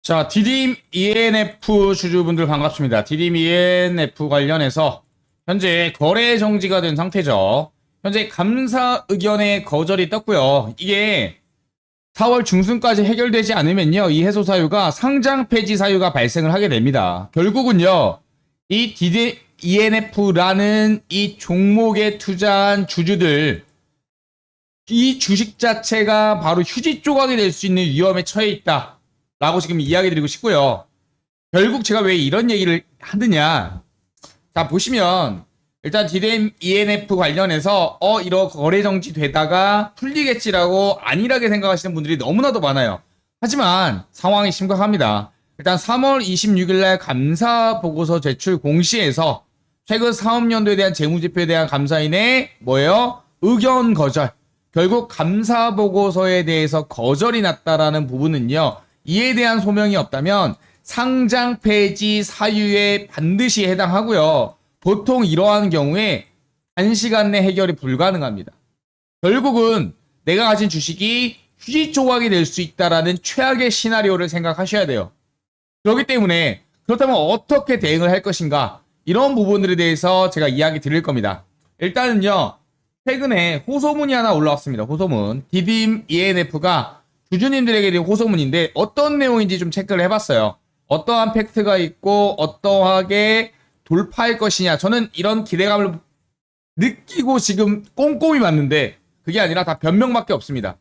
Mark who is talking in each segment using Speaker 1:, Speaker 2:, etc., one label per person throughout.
Speaker 1: 자, 디딤 ENF 주주분들 반갑습니다. 디딤 ENF 관련해서 현재 거래 정지가 된 상태죠. 현재 감사 의견의 거절이 떴고요. 이게 4월 중순까지 해결되지 않으면요, 이 해소 사유가 상장 폐지 사유가 발생을 하게 됩니다. 결국은요, 이 디딤 ENF라는 이 종목에 투자한 주주들, 이 주식 자체가 바로 휴지 조각이 될 수 있는 위험에 처해 있다 라고 지금 이야기 드리고 싶고요. 결국 제가 왜 이런 얘기를 하느냐, 자 보시면 일단 디램 ENF 관련해서 이러 거래 정지 되다가 풀리겠지라고 안일하게 생각하시는 분들이 너무나도 많아요. 하지만 상황이 심각합니다. 일단 3월 26일 날 감사 보고서 제출 공시에서 최근 사업연도에 대한 재무제표에 대한 감사인의 뭐예요? 의견 거절. 결국 감사 보고서에 대해서 거절이 났다라는 부분은요, 이에 대한 소명이 없다면 상장 폐지 사유에 반드시 해당하고요. 보통 이러한 경우에 단시간 내 해결이 불가능합니다. 결국은 내가 가진 주식이 휴지 조각이 될 수 있다라는 최악의 시나리오를 생각하셔야 돼요. 그렇기 때문에 그렇다면 어떻게 대응을 할 것인가, 이런 부분들에 대해서 제가 이야기 드릴 겁니다. 일단은요, 최근에 호소문이 하나 올라왔습니다. 호소문. 디딤 ENF가 주주님들에게 드린 호소문인데 어떤 내용인지 좀 체크를 해봤어요. 어떠한 팩트가 있고 어떠하게 돌파할 것이냐, 저는 이런 기대감을 느끼고 지금 꼼꼼히 봤는데 그게 아니라 다 변명밖에 없습니다.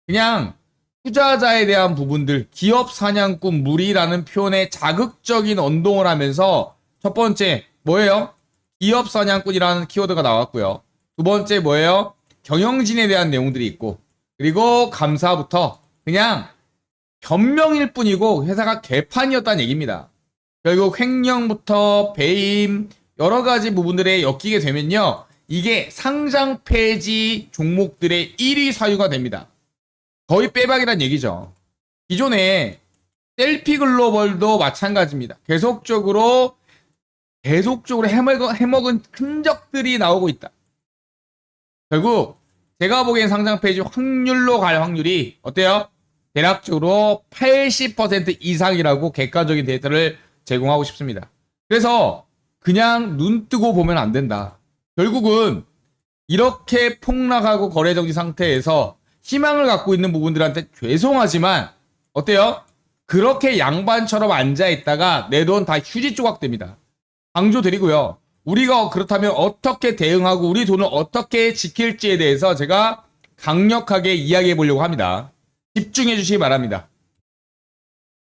Speaker 1: 그냥 투자자에 대한 부분들, 기업 사냥꾼 무리라는 표현에 자극적인 언동을 하면서, 첫 번째 뭐예요? 기업 사냥꾼이라는 키워드가 나왔고요. 두 번째 뭐예요? 경영진에 대한 내용들이 있고, 그리고 감사부터 그냥 변명일 뿐이고 회사가 개판이었다는 얘기입니다. 결국 횡령부터 배임 여러 가지 부분들에 엮이게 되면요, 이게 상장 폐지 종목들의 1위 사유가 됩니다. 거의 빼박이란 얘기죠. 기존에 셀피 글로벌도 마찬가지입니다. 계속적으로 해먹은 흔적들이 나오고 있다. 결국 제가 보기엔 상장 폐지 확률로 갈 확률이 어때요? 대략적으로 80% 이상이라고 객관적인 데이터를 제공하고 싶습니다. 그래서 그냥 눈 뜨고 보면 안 된다. 결국은 이렇게 폭락하고 거래정지 상태에서 희망을 갖고 있는 부분들한테 죄송하지만 어때요? 그렇게 양반처럼 앉아있다가 내 돈 다 휴지 조각 됩니다. 강조드리고요. 우리가 그렇다면 어떻게 대응하고 우리 돈을 어떻게 지킬지에 대해서 제가 강력하게 이야기해 보려고 합니다. 집중해 주시기 바랍니다.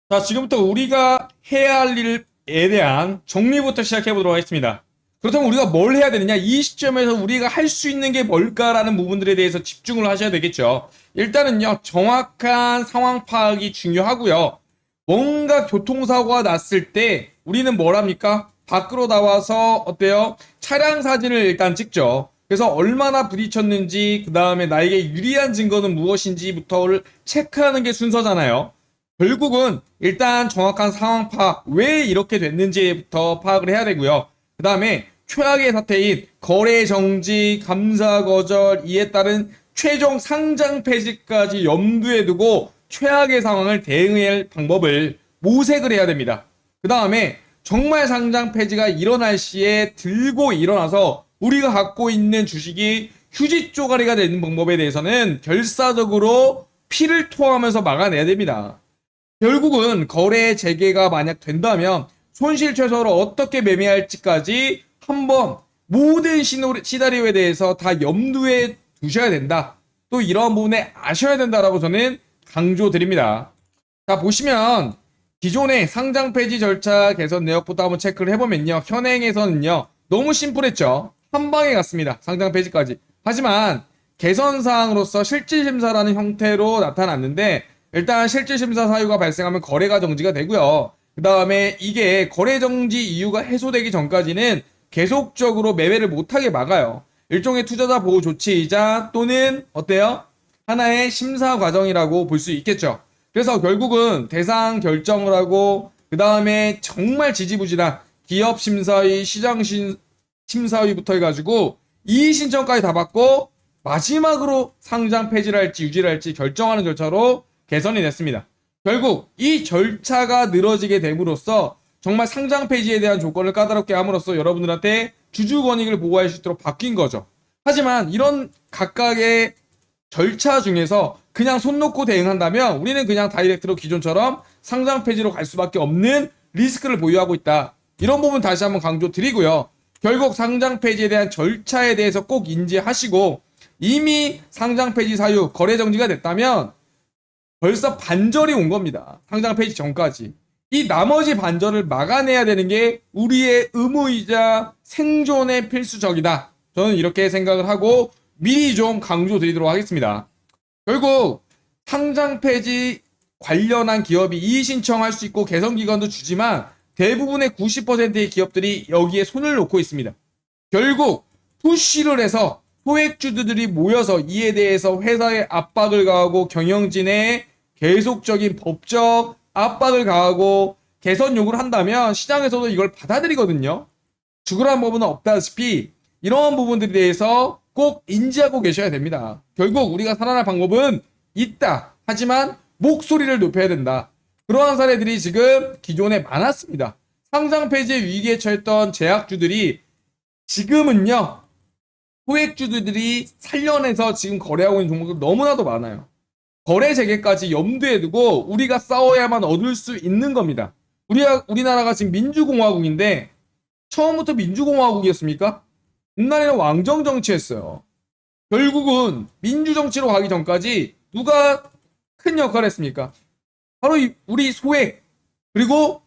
Speaker 1: 자, 지금부터 우리가 해야 할 일에 대한 정리부터 시작해 보도록 하겠습니다. 그렇다면 우리가 뭘 해야 되느냐, 이 시점에서 우리가 할 수 있는 게 뭘까라는 부분들에 대해서 집중을 하셔야 되겠죠. 일단은요, 정확한 상황 파악이 중요하고요. 뭔가 교통사고가 났을 때 우리는 뭘 합니까? 밖으로 나와서 어때요? 차량 사진을 일단 찍죠. 그래서 얼마나 부딪혔는지, 그 다음에 나에게 유리한 증거는 무엇인지부터를 체크하는 게 순서잖아요. 결국은 일단 정확한 상황 파악, 왜 이렇게 됐는지부터 파악을 해야 되고요. 그 다음에 최악의 사태인 거래 정지, 감사 거절, 이에 따른 최종 상장 폐지까지 염두에 두고 최악의 상황을 대응할 방법을 모색을 해야 됩니다. 그 다음에 정말 상장 폐지가 일어날 시에 들고 일어나서 우리가 갖고 있는 주식이 휴지 쪼가리가 되는 방법에 대해서는 결사적으로 피를 토하면서 막아내야 됩니다. 결국은 거래 재개가 만약 된다면 손실 최소로 어떻게 매매할지까지 한번 모든 시나리오에 대해서 다 염두에 두셔야 된다. 또 이러한 부분에 아셔야 된다라고 저는 강조드립니다. 자, 보시면 기존의 상장 폐지 절차 개선 내역부터 한번 체크를 해보면요, 현행에서는요 너무 심플했죠. 한 방에 갔습니다. 상장 폐지까지. 하지만 개선 사항으로서 실질심사라는 형태로 나타났는데, 일단 실질심사 사유가 발생하면 거래가 정지가 되고요. 그 다음에 이게 거래 정지 이유가 해소되기 전까지는 계속적으로 매매를 못하게 막아요. 일종의 투자자 보호 조치이자 또는 어때요? 하나의 심사 과정이라고 볼 수 있겠죠. 그래서 결국은 대상 결정을 하고, 그 다음에 정말 지지부진한 기업 심사위, 시장 심사위부터 해가지고 이의 신청까지 다 받고 마지막으로 상장 폐지를 할지 유지를 할지 결정하는 절차로 개선이 됐습니다. 결국 이 절차가 늘어지게 됨으로써 정말 상장 폐지에 대한 조건을 까다롭게 함으로써 여러분들한테 주주 권익을 보호할 수 있도록 바뀐 거죠. 하지만 이런 각각의 절차 중에서 그냥 손 놓고 대응한다면 우리는 그냥 다이렉트로 기존처럼 상장 폐지로 갈 수밖에 없는 리스크를 보유하고 있다. 이런 부분 다시 한번 강조 드리고요. 결국 상장 폐지에 대한 절차에 대해서 꼭 인지하시고 이미 상장 폐지 사유 거래 정지가 됐다면 벌써 반절이 온 겁니다. 상장 폐지 전까지. 이 나머지 반절을 막아내야 되는 게 우리의 의무이자 생존의 필수적이다. 저는 이렇게 생각을 하고 미리 좀 강조드리도록 하겠습니다. 결국 상장 폐지 관련한 기업이 이의 신청할 수 있고 개선기간도 주지만 대부분의 90%의 기업들이 여기에 손을 놓고 있습니다. 결국 푸시를 해서 소액주주들이 모여서 이에 대해서 회사에 압박을 가하고 경영진에 계속적인 법적 압박을 가하고 개선 요구를 한다면 시장에서도 이걸 받아들이거든요. 죽으라는 법은 없다시피 이러한 부분들에 대해서 꼭 인지하고 계셔야 됩니다. 결국 우리가 살아날 방법은 있다. 하지만 목소리를 높여야 된다. 그러한 사례들이 지금 기존에 많았습니다. 상장 폐지 위기에 처했던 제약주들이 지금은요. 소액주들이 살려내서 지금 거래하고 있는 종목들 너무나도 많아요. 거래 재개까지 염두에 두고 우리가 싸워야만 얻을 수 있는 겁니다. 우리나라가 지금 민주공화국인데 처음부터 민주공화국이었습니까? 옛날에는 왕정 정치였어요. 결국은 민주정치로 가기 전까지 누가 큰 역할을 했습니까? 바로 우리 소액 그리고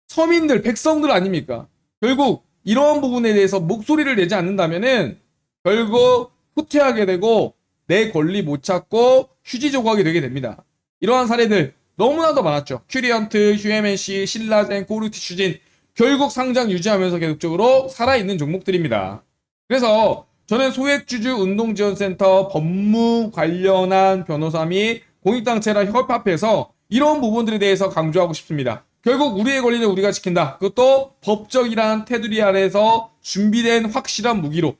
Speaker 1: 서민들, 백성들 아닙니까? 결국 이러한 부분에 대해서 목소리를 내지 않는다면은 결국 후퇴하게 되고 내 권리 못 찾고 휴지 조각이 되게 됩니다. 이러한 사례들 너무나도 많았죠. 큐리언트, 휴에맨시, 신라젠, 꼬르티슈진 결국 상장 유지하면서 계속적으로 살아있는 종목들입니다. 그래서 저는 소액주주 운동지원센터 법무 관련한 변호사 및 공익단체랑 협합해서 이런 부분들에 대해서 강조하고 싶습니다. 결국 우리의 권리는 우리가 지킨다. 그것도 법적이란 테두리 아래에서 준비된 확실한 무기로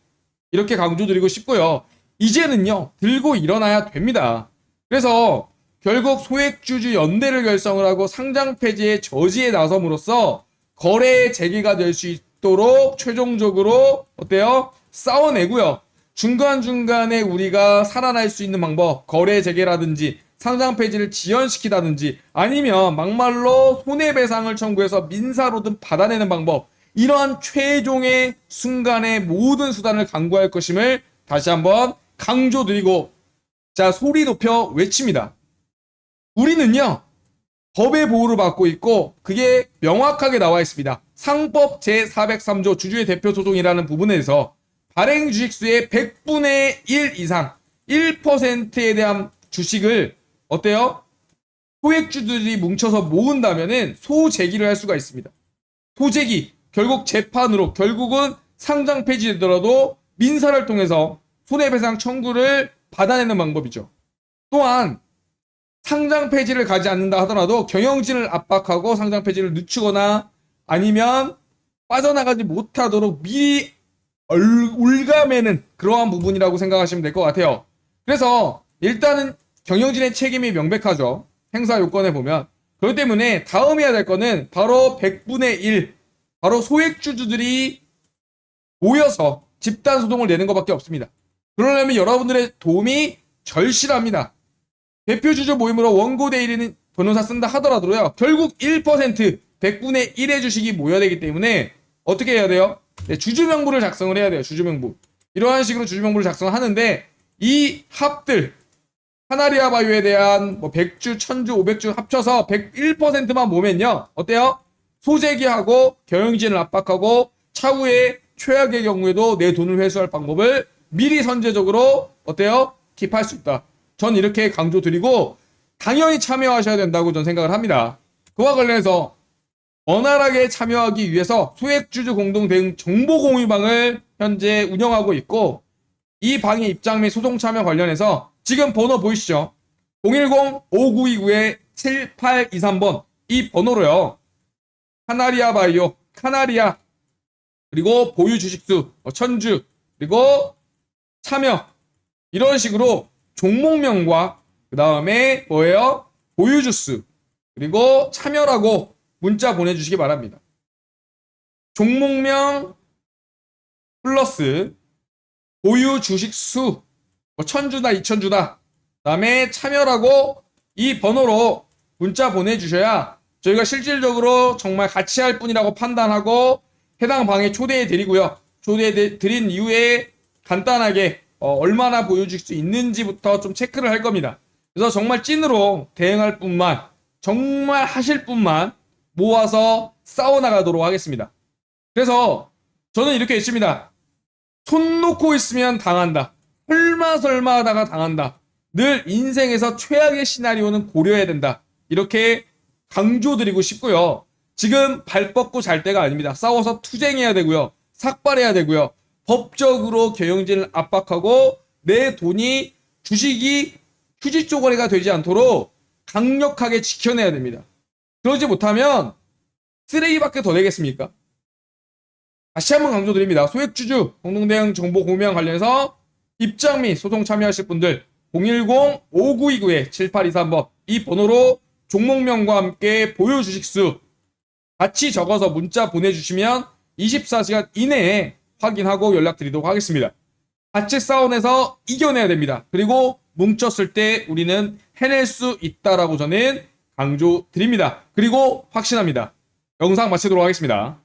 Speaker 1: 이렇게 강조드리고 싶고요. 이제는요. 들고 일어나야 됩니다. 그래서 결국 소액주주 연대를 결성을 하고 상장 폐지의 저지에 나섬으로써 거래 재개가 될 수 있도록 최종적으로 어때요? 싸워내고요. 중간중간에 우리가 살아날 수 있는 방법, 거래 재개라든지 상장 폐지를 지연시키다든지 아니면 막말로 손해배상을 청구해서 민사로든 받아내는 방법, 이러한 최종의 순간의 모든 수단을 강구할 것임을 다시 한번 강조드리고 자 소리 높여 외칩니다. 우리는요 법의 보호를 받고 있고 그게 명확하게 나와 있습니다. 상법 제403조 주주의 대표 소송이라는 부분에서 발행 주식수의 100분의 1 이상 1%에 대한 주식을 어때요? 소액주들이 뭉쳐서 모은다면은 소재기를 할 수가 있습니다. 소재기 결국 재판으로 결국은 상장 폐지되더라도 민사를 통해서 손해배상 청구를 받아내는 방법이죠. 또한 상장 폐지를 가지 않는다 하더라도 경영진을 압박하고 상장 폐지를 늦추거나 아니면 빠져나가지 못하도록 미리 올가매는 그러한 부분이라고 생각하시면 될 것 같아요. 그래서 일단은 경영진의 책임이 명백하죠. 행사 요건에 보면. 그렇기 때문에 다음 해야 될 거는 바로 100분의 1 바로 소액주주들이 모여서 집단소송을 내는 것밖에 없습니다. 그러려면 여러분들의 도움이 절실합니다. 대표주주 모임으로 원고 대리인 변호사 쓴다 하더라도요. 결국 1% 100분의 1의 주식이 모여야 되기 때문에 어떻게 해야 돼요? 네, 주주명부를 작성을 해야 돼요. 주주명부. 이러한 식으로 주주명부를 작성을 하는데 이 합들 카나리아 바이오에 대한 뭐 100주, 1000주, 500주 합쳐서 101%만 모으면요. 어때요? 소재기하고 경영진을 압박하고 차후에 최악의 경우에도 내 돈을 회수할 방법을 미리 선제적으로 어때요? 킵할 수 있다. 전 이렇게 강조드리고 당연히 참여하셔야 된다고 전 생각을 합니다. 그와 관련해서 원활하게 참여하기 위해서 소액주주 공동 대응 정보공유방을 현재 운영하고 있고 이 방의 입장 및 소송 참여 관련해서 지금 번호 보이시죠? 010-5929-7823번 이 번호로요. 카나리아 바이오, 카나리아 그리고 보유 주식수 1000주 그리고 참여 이런 식으로 종목명과 그 다음에 뭐예요? 보유 주수 그리고 참여라고 문자 보내주시기 바랍니다. 종목명 플러스 보유 주식 수, 뭐 1000주다 2000주다, 그다음에 참여라고 이 번호로 문자 보내주셔야 저희가 실질적으로 정말 같이 할 분이라고 판단하고 해당 방에 초대해 드리고요. 초대해 드린 이후에 간단하게 얼마나 보여줄 수 있는지부터 좀 체크를 할 겁니다. 그래서 정말 찐으로 대응할 분만, 정말 하실 분만 모아서 싸워나가도록 하겠습니다. 그래서 저는 이렇게 했습니다. 손 놓고 있으면 당한다. 설마 하다가 당한다. 늘 인생에서 최악의 시나리오는 고려해야 된다. 이렇게 강조드리고 싶고요. 지금 발 뻗고 잘 때가 아닙니다. 싸워서 투쟁해야 되고요. 삭발해야 되고요. 법적으로 경영진을 압박하고 내 돈이, 주식이 휴지 쪼가리가 되지 않도록 강력하게 지켜내야 됩니다. 그러지 못하면 쓰레기밖에 더 되겠습니까? 다시 한번 강조드립니다. 소액주주 공동대응 정보 공유와 관련해서 입장 및 소송 참여하실 분들 010-5929-7823번 이 번호로 종목명과 함께 보유 주식수 같이 적어서 문자 보내주시면 24시간 이내에 확인하고 연락드리도록 하겠습니다. 같이 싸워내서 이겨내야 됩니다. 그리고 뭉쳤을 때 우리는 해낼 수 있다라고 저는 강조드립니다. 그리고 확신합니다. 영상 마치도록 하겠습니다.